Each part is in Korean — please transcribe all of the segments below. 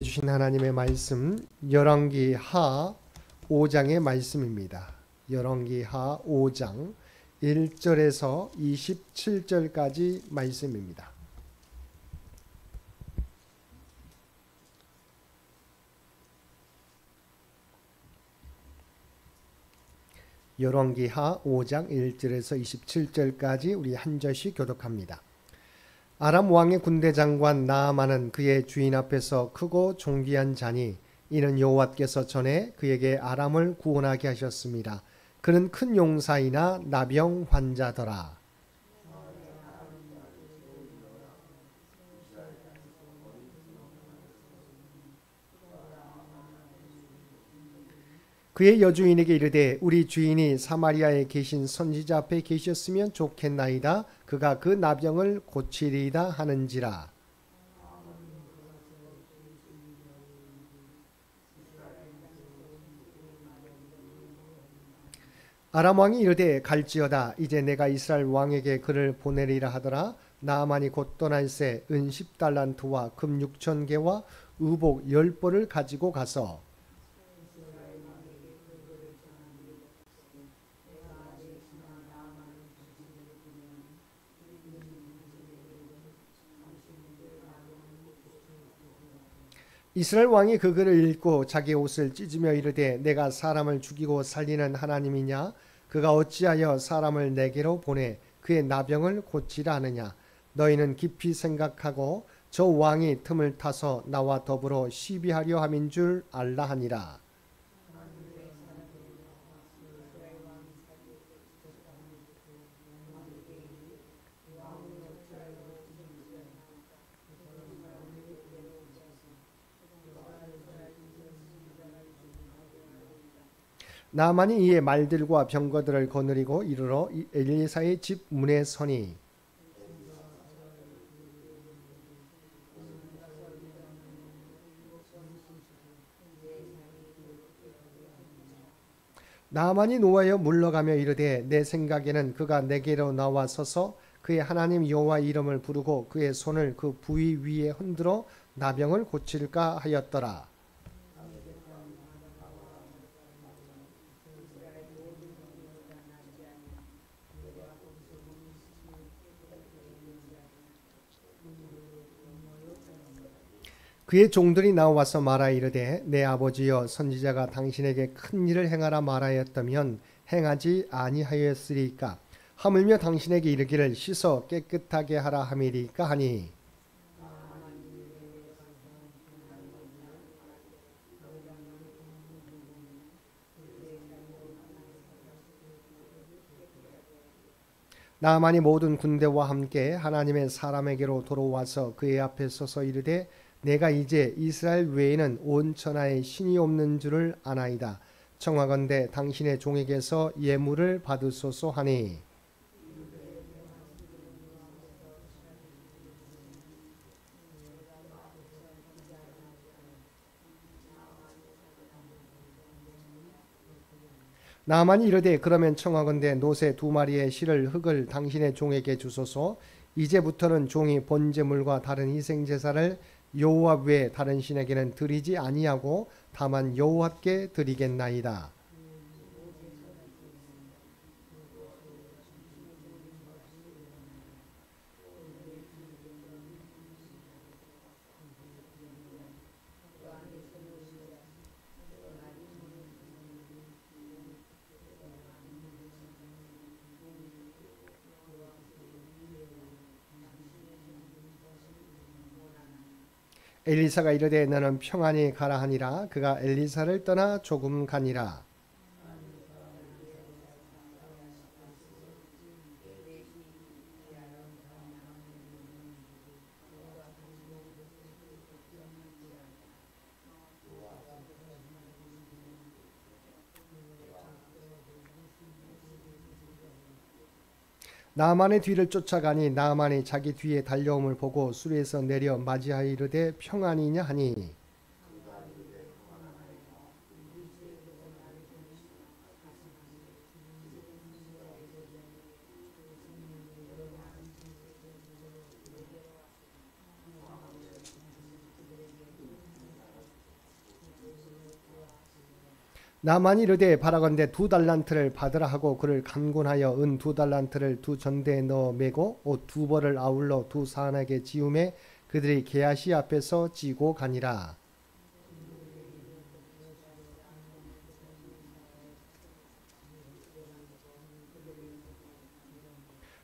주신 하나님의 말씀 열왕기 하 5장의 말씀입니다. 열왕기 하 5장 1절에서 27절까지 말씀입니다. 열왕기 하 5장 1절에서 27절까지 우리 한 절씩 교독합니다. 아람 왕의 군대 장관 나아만은 그의 주인 앞에서 크고 존귀한 자니 이는 여호와께서 전에 그에게 아람을 구원하게 하셨습니다. 그는 큰 용사이나 나병 환자더라. 그의 여주인에게 이르되 우리 주인이 사마리아에 계신 선지자 앞에 계셨으면 좋겠나이다. 그가 그 나병을 고치리이다 하는지라. 아람 왕이 이르되 갈지어다. 이제 내가 이스라엘 왕에게 그를 보내리라 하더라. 나아만이 곧 떠날새 은 10달란트와 금 6,000개와 의복 10벌을 가지고 가서 이스라엘 왕이 그 글을 읽고 자기 옷을 찢으며 이르되 내가 사람을 죽이고 살리는 하나님이냐? 그가 어찌하여 사람을 내게로 보내 그의 나병을 고치라 하느냐? 너희는 깊이 생각하고 저 왕이 틈을 타서 나와 더불어 시비하려 함인 줄 알라 하니라. 나아만이 이에 말들과 병거들을 거느리고 이르러 엘리사의 집 문에 서니 나아만이 노하여 물러가며 이르되 내 생각에는 그가 내게로 나와 서서 그의 하나님 여호와 이름을 부르고 그의 손을 그 부위 위에 흔들어 나병을 고칠까 하였더라. 그의 종들이 나와서 말하 이르되 내 아버지여 선지자가 당신에게 큰 일을 행하라 말하였다면 행하지 아니하였으리까? 하물며 당신에게 이르기를 씻어 깨끗하게 하라 함이리까 하니 나아만이 모든 군대와 함께 하나님의 사람에게로 돌아와서 그의 앞에 서서 이르되 내가 이제 이스라엘 외에는 온 천하에 신이 없는 줄을 아나이다. 청하건대 당신의 종에게서 예물을 받으소서 하니 나아만이 이르되 그러면 청하건대 노새 2마리의 실을 흙을 당신의 종에게 주소서. 이제부터는 종이 번제물과 다른 희생제사를 여호와 외에 다른 신에게는 드리지 아니하고 다만 여호와께 드리겠나이다. 엘리사가 이르되 너는 평안히 가라 하니라. 그가 엘리사를 떠나 조금 가니라. 나아만의 뒤를 쫓아가니 나아만이 자기 뒤에 달려옴을 보고 수리에서 내려 맞이하여 이르되 평안이냐 하니 나만이 이르되 바라건대 2달란트를 받으라 하고 그를 간곤하여 은 2달란트를 2전대에 넣어 매고 옷 2벌을 아울러 2사람에게 지우매 그들이 게하시 앞에서 지고 가니라.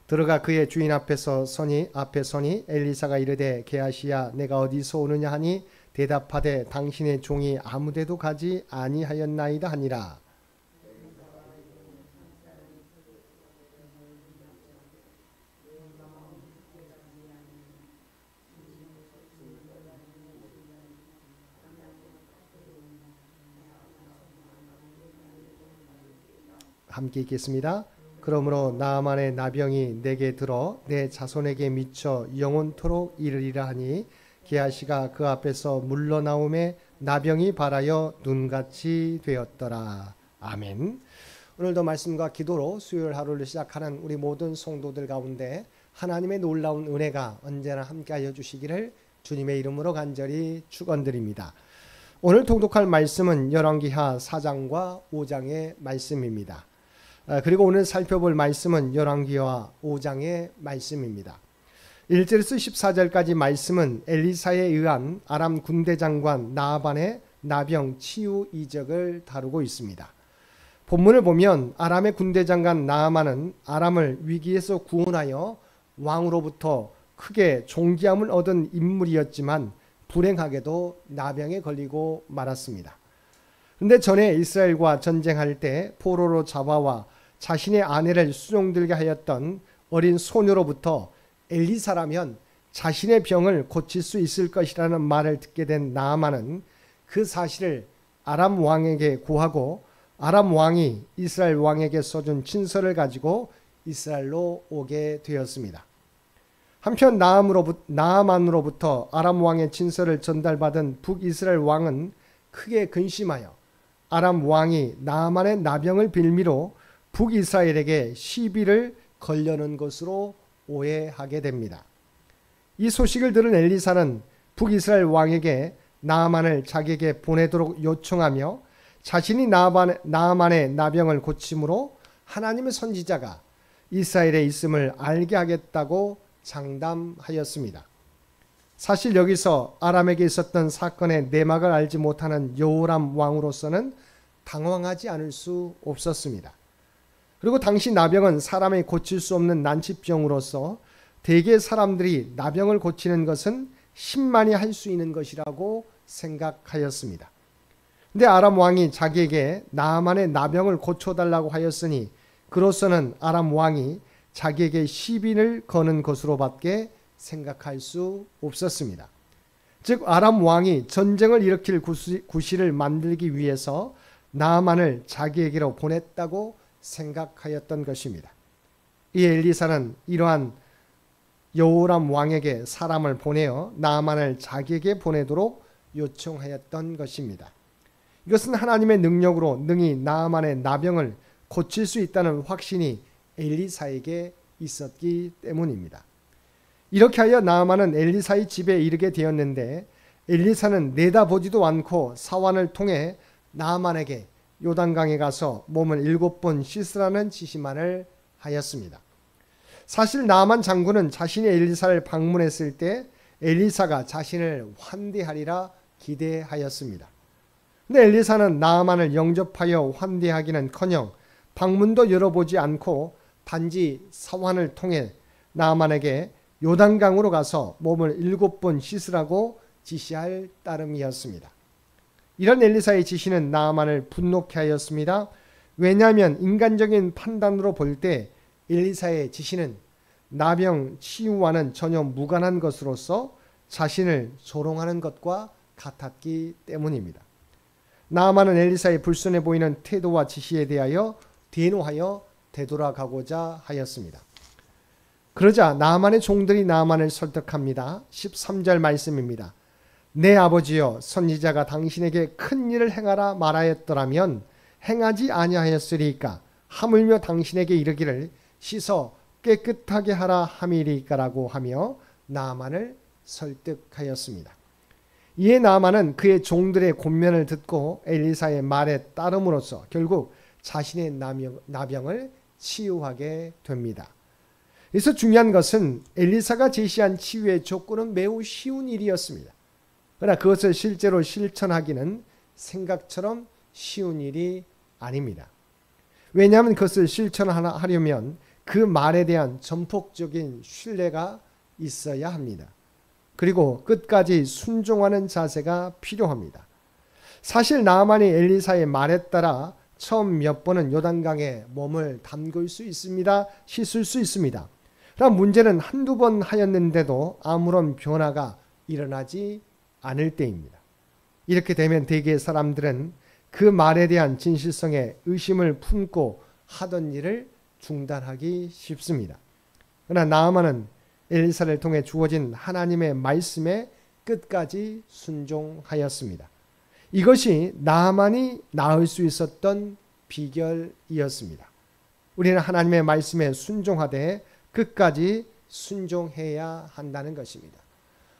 들어가 그의 주인 앞에 서니 엘리사가 이르되 게하시야 내가 어디서 오느냐 하니 대답하되 당신의 종이 아무데도 가지 아니하였나이다 하니라. 함께 읽겠습니다. 그러므로 나아만의 나병이 내게 들어 내 자손에게 미쳐 영원토록 이르리라 하니 게하시가 그 앞에서 물러나오매 나병이 발하여 눈같이 되었더라. 아멘. 오늘도 말씀과 기도로 수요일 하루를 시작하는 우리 모든 성도들 가운데 하나님의 놀라운 은혜가 언제나 함께하여 주시기를 주님의 이름으로 간절히 축원드립니다. 오늘 통독할 말씀은 열왕기하 4장과 5장의 말씀입니다. 그리고 오늘 살펴볼 말씀은 열왕기하 5장의 말씀입니다. 1절에서 14절까지 말씀은 엘리사에 의한 아람 군대 장관 나아반의 나병 치유 이적을 다루고 있습니다. 본문을 보면 아람의 군대 장관 나아만은 아람을 위기에서 구원하여 왕으로부터 크게 존귀함을 얻은 인물이었지만 불행하게도 나병에 걸리고 말았습니다. 그런데 전에 이스라엘과 전쟁할 때 포로로 잡아와 자신의 아내를 수종들게 하였던 어린 소녀로부터 엘리사라면 자신의 병을 고칠 수 있을 것이라는 말을 듣게 된 나아만은 그 사실을 아람 왕에게 고하고 아람 왕이 이스라엘 왕에게 써준 친서를 가지고 이스라엘로 오게 되었습니다. 한편 나아만으로부터 아람 왕의 친서를 전달받은 북이스라엘 왕은 크게 근심하여 아람 왕이 나아만의 나병을 빌미로 북이스라엘에게 시비를 걸려는 것으로 오해하게 됩니다. 이 소식을 들은 엘리사는 북이스라엘 왕에게 나아만을 자기에게 보내도록 요청하며 자신이 나아만의 나병을 고침으로 하나님의 선지자가 이스라엘에 있음을 알게 하겠다고 장담하였습니다. 사실 여기서 아람에게 있었던 사건의 내막을 알지 못하는 여호람 왕으로서는 당황하지 않을 수 없었습니다. 그리고 당시 나병은 사람이 고칠 수 없는 난치병으로서 대개 사람들이 나병을 고치는 것은 신만이 할 수 있는 것이라고 생각하였습니다. 근데 아람 왕이 자기에게 나아만의 나병을 고쳐달라고 하였으니 그로서는 아람 왕이 자기에게 시비를 거는 것으로밖에 생각할 수 없었습니다. 즉 아람 왕이 전쟁을 일으킬 구실을 만들기 위해서 나아만을 자기에게로 보냈다고 생각하였던 것입니다. 이 엘리사는 이러한 여호람 왕에게 사람을 보내어 나아만을 자기에게 보내도록 요청하였던 것입니다. 이것은 하나님의 능력으로 능히 나아만의 나병을 고칠 수 있다는 확신이 엘리사에게 있었기 때문입니다. 이렇게 하여 나아만은 엘리사의 집에 이르게 되었는데 엘리사는 내다보지도 않고 사환을 통해 나아만에게 요단강에 가서 몸을 7번 씻으라는 지시만을 하였습니다. 사실 나아만 장군은 자신이 엘리사를 방문했을 때 엘리사가 자신을 환대하리라 기대하였습니다. 근데 엘리사는 나아만을 영접하여 환대하기는커녕 방문도 열어보지 않고 단지 사환을 통해 나아만에게 요단강으로 가서 몸을 7번 씻으라고 지시할 따름이었습니다. 이런 엘리사의 지시는 나아만을 분노케 하였습니다. 왜냐하면 인간적인 판단으로 볼 때 엘리사의 지시는 나병 치유와는 전혀 무관한 것으로서 자신을 조롱하는 것과 같았기 때문입니다. 나아만은 엘리사의 불순해 보이는 태도와 지시에 대하여 대노하여 되돌아가고자 하였습니다. 그러자 나아만의 종들이 나아만을 설득합니다. 13절 말씀입니다. 내 아버지여 선지자가 당신에게 큰 일을 행하라 말하였더라면 행하지 아니하였으리이까 하물며 당신에게 이르기를 씻어 깨끗하게 하라 함이리까라고 하며 나아만을 설득하였습니다. 이에 나아만은 그의 종들의 권면을 듣고 엘리사의 말에 따름으로써 결국 자신의 나병을 치유하게 됩니다. 그래서 중요한 것은 엘리사가 제시한 치유의 조건은 매우 쉬운 일이었습니다. 그러나 그것을 실제로 실천하기는 생각처럼 쉬운 일이 아닙니다. 왜냐하면 그것을 실천하려면 그 말에 대한 전폭적인 신뢰가 있어야 합니다. 그리고 끝까지 순종하는 자세가 필요합니다. 사실 나아만이 엘리사의 말에 따라 처음 몇 번은 요단강에 몸을 담글 수 있습니다. 씻을 수 있습니다. 그러나 문제는 한두 번 하였는데도 아무런 변화가 일어나지 않을 때입니다. 이렇게 되면 대개 사람들은 그 말에 대한 진실성에 의심을 품고 하던 일을 중단하기 쉽습니다. 그러나 나아만은 엘리사를 통해 주어진 하나님의 말씀에 끝까지 순종하였습니다. 이것이 나아만이 나을 수 있었던 비결이었습니다. 우리는 하나님의 말씀에 순종하되 끝까지 순종해야 한다는 것입니다.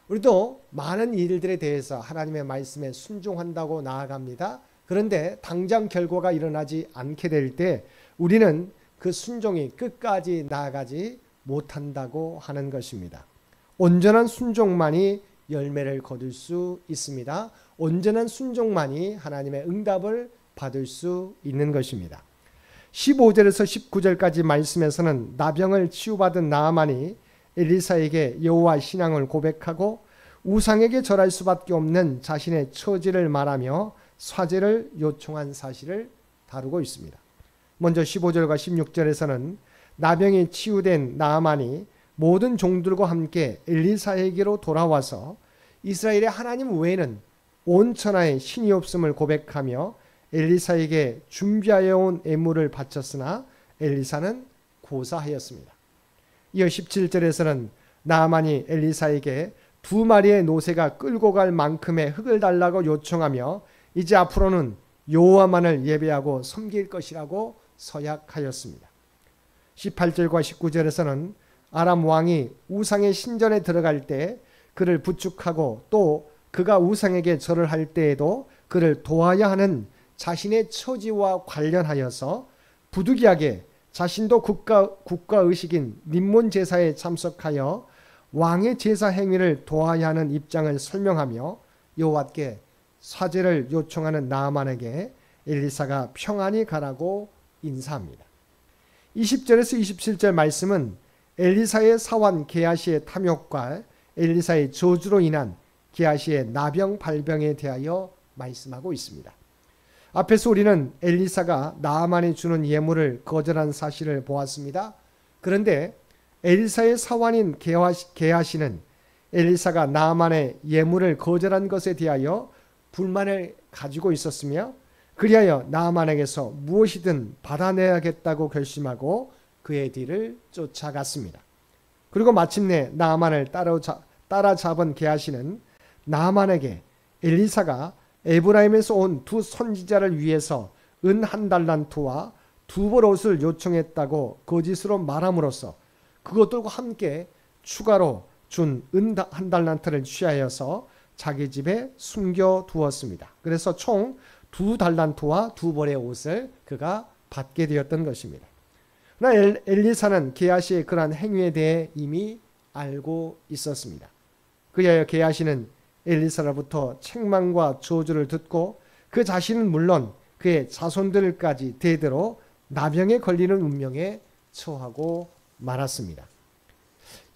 우리도 많은 일들에 대해서 하나님의 말씀에 순종한다고 나아갑니다. 그런데 당장 결과가 일어나지 않게 될 때 우리는 그 순종이 끝까지 나아가지 못한다고 하는 것입니다. 온전한 순종만이 열매를 거둘 수 있습니다. 온전한 순종만이 하나님의 응답을 받을 수 있는 것입니다. 15절에서 19절까지 말씀에서는 나병을 치유받은 나아만이 엘리사에게 여호와 신앙을 고백하고 우상에게 절할 수밖에 없는 자신의 처지를 말하며 사죄를 요청한 사실을 다루고 있습니다. 먼저 15절과 16절에서는 나병이 치유된 나아만이 모든 종들과 함께 엘리사에게로 돌아와서 이스라엘의 하나님 외에는 온 천하에 신이 없음을 고백하며 엘리사에게 준비하여 온 예물을 바쳤으나 엘리사는 고사하였습니다. 이어 17절에서는 나아만이 엘리사에게 2마리의 노새가 끌고 갈 만큼의 흙을 달라고 요청하며 이제 앞으로는 여호와만을 예배하고 섬길 것이라고 서약하였습니다. 18절과 19절에서는 아람 왕이 우상의 신전에 들어갈 때 그를 부축하고 또 그가 우상에게 절을 할 때에도 그를 도와야 하는 자신의 처지와 관련하여서 부득이하게 자신도 국가의식인 림몬 제사에 참석하여 왕의 제사 행위를 도와야 하는 입장을 설명하며 여호와께 사죄를 요청하는 나아만에게 엘리사가 평안히 가라고 인사합니다. 20절에서 27절 말씀은 엘리사의 사환 게하시의 탐욕과 엘리사의 저주로 인한 게하시의 나병 발병에 대하여 말씀하고 있습니다. 앞에서 우리는 엘리사가 나아만이 주는 예물을 거절한 사실을 보았습니다. 그런데 엘리사의 사환인 게하시는 엘리사가 나아만의 예물을 거절한 것에 대하여 불만을 가지고 있었으며 그리하여 나아만에게서 무엇이든 받아내야겠다고 결심하고 그의 뒤를 쫓아갔습니다. 그리고 마침내 나아만을 따라잡은 게하시는 나아만에게 엘리사가 에브라임에서 온 2 선지자를 위해서 은 1달란트와 2벌 옷을 요청했다고 거짓으로 말함으로써 그것들과 함께 추가로 준 은 1달란트를 취하여서 자기 집에 숨겨두었습니다. 그래서 총 2달란트와 2벌의 옷을 그가 받게 되었던 것입니다. 그러나 엘리사는 게하시의 그러한 행위에 대해 이미 알고 있었습니다. 그리하여 게하시는 엘리사로부터 책망과 저주를 듣고 그 자신은 물론 그의 자손들까지 대대로 나병에 걸리는 운명에 처하고 말았습니다.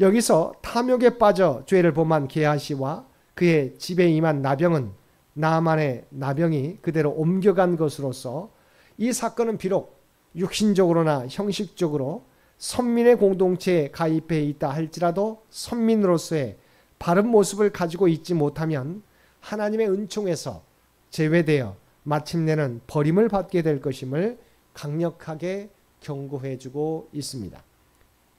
여기서 탐욕에 빠져 죄를 범한 게하시와 그의 집에 임한 나병은 나아만의 나병이 그대로 옮겨간 것으로서 이 사건은 비록 육신적으로나 형식적으로 선민의 공동체에 가입해 있다 할지라도 선민으로서의 바른 모습을 가지고 있지 못하면 하나님의 은총에서 제외되어 마침내는 버림을 받게 될 것임을 강력하게 경고해주고 있습니다.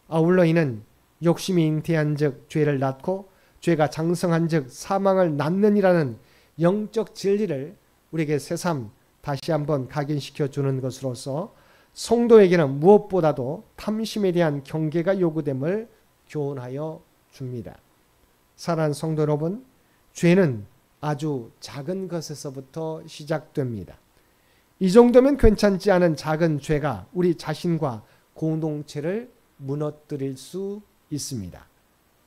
아울러 이는 욕심이 잉태한 즉 죄를 낳고 죄가 장성한 즉 사망을 낳느니라는 영적 진리를 우리에게 새삼 다시 한번 각인시켜 주는 것으로서 성도에게는 무엇보다도 탐심에 대한 경계가 요구됨을 교훈하여 줍니다. 사랑하는 성도 여러분, 죄는 아주 작은 것에서부터 시작됩니다. 이 정도면 괜찮지 않은 작은 죄가 우리 자신과 공동체를 무너뜨릴 수 있습니다.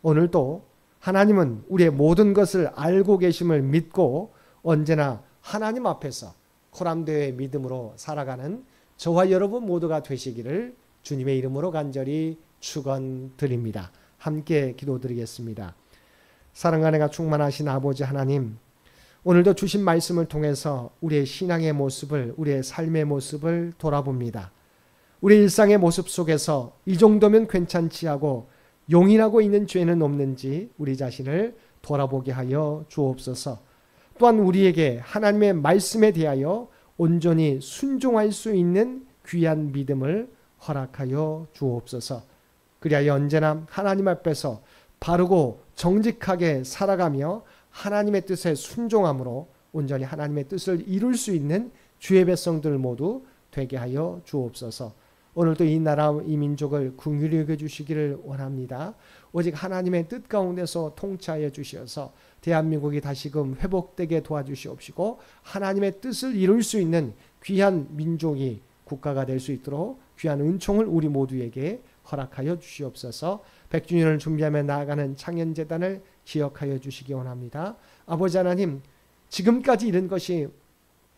오늘도 하나님은 우리의 모든 것을 알고 계심을 믿고 언제나 하나님 앞에서 코람되의 믿음으로 살아가는 저와 여러분 모두가 되시기를 주님의 이름으로 간절히 축원드립니다. 함께 기도드리겠습니다. 사랑과 은혜가 충만하신 아버지 하나님, 오늘도 주신 말씀을 통해서 우리의 신앙의 모습을, 우리의 삶의 모습을 돌아봅니다. 우리 일상의 모습 속에서 이 정도면 괜찮지 하고 용인하고 있는 죄는 없는지 우리 자신을 돌아보게 하여 주옵소서. 또한 우리에게 하나님의 말씀에 대하여 온전히 순종할 수 있는 귀한 믿음을 허락하여 주옵소서. 그리하여 언제나 하나님 앞에서 바르고 정직하게 살아가며 하나님의 뜻에 순종함으로 온전히 하나님의 뜻을 이룰 수 있는 주의 백성들 모두 되게 하여 주옵소서. 오늘도 이 나라 이 민족을 긍휼히 여겨 주시기를 원합니다. 오직 하나님의 뜻 가운데서 통치하여 주시어서 대한민국이 다시금 회복되게 도와주시옵시고 하나님의 뜻을 이룰 수 있는 귀한 민족이 국가가 될 수 있도록 귀한 은총을 우리 모두에게 허락하여 주시옵소서. 100주년을 준비하며 나아가는 창현재단을 기억하여 주시기 원합니다. 아버지 하나님, 지금까지 이런 것이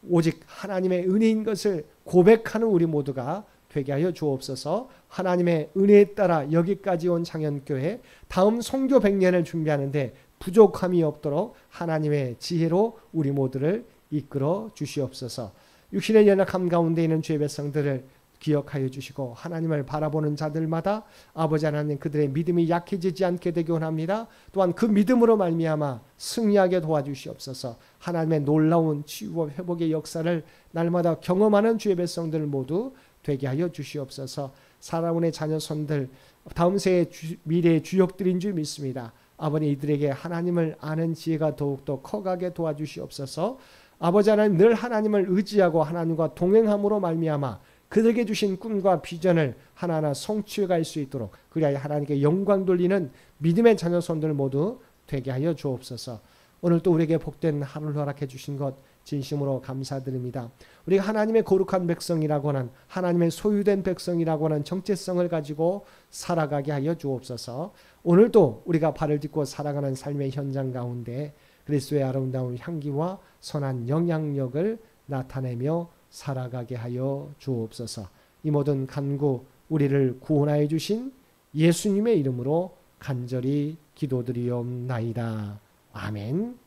오직 하나님의 은혜인 것을 고백하는 우리 모두가 되게 하여 주옵소서. 하나님의 은혜에 따라 여기까지 온 창현교회 다음 선교 100년을 준비하는데 부족함이 없도록 하나님의 지혜로 우리 모두를 이끌어 주시옵소서. 육신의 연약함 가운데 있는 주의 백성들을 기억하여 주시고 하나님을 바라보는 자들마다 아버지 하나님 그들의 믿음이 약해지지 않게 되기 원합니다. 또한 그 믿음으로 말미암아 승리하게 도와주시옵소서. 하나님의 놀라운 치유와 회복의 역사를 날마다 경험하는 주의 백성들 모두 되게 하여 주시옵소서. 사랑의 자녀손들 다음 세의 미래의 주역들인 줄 믿습니다. 아버지 이들에게 하나님을 아는 지혜가 더욱더 커가게 도와주시옵소서. 아버지 하나님 늘 하나님을 의지하고 하나님과 동행함으로 말미암아 그들에게 주신 꿈과 비전을 하나하나 성취해갈 수 있도록 그리하여 하나님께 영광 돌리는 믿음의 자녀손들 모두 되게 하여 주옵소서. 오늘 또 우리에게 복된 하루를 허락해 주신 것 진심으로 감사드립니다. 우리가 하나님의 거룩한 백성이라고 하는 하나님의 소유된 백성이라고 하는 정체성을 가지고 살아가게 하여 주옵소서. 오늘도 우리가 발을 딛고 살아가는 삶의 현장 가운데 그리스도의 아름다운 향기와 선한 영향력을 나타내며 살아가게 하여 주옵소서. 이 모든 간구 우리를 구원하여 주신 예수님의 이름으로 간절히 기도드리옵나이다. 아멘.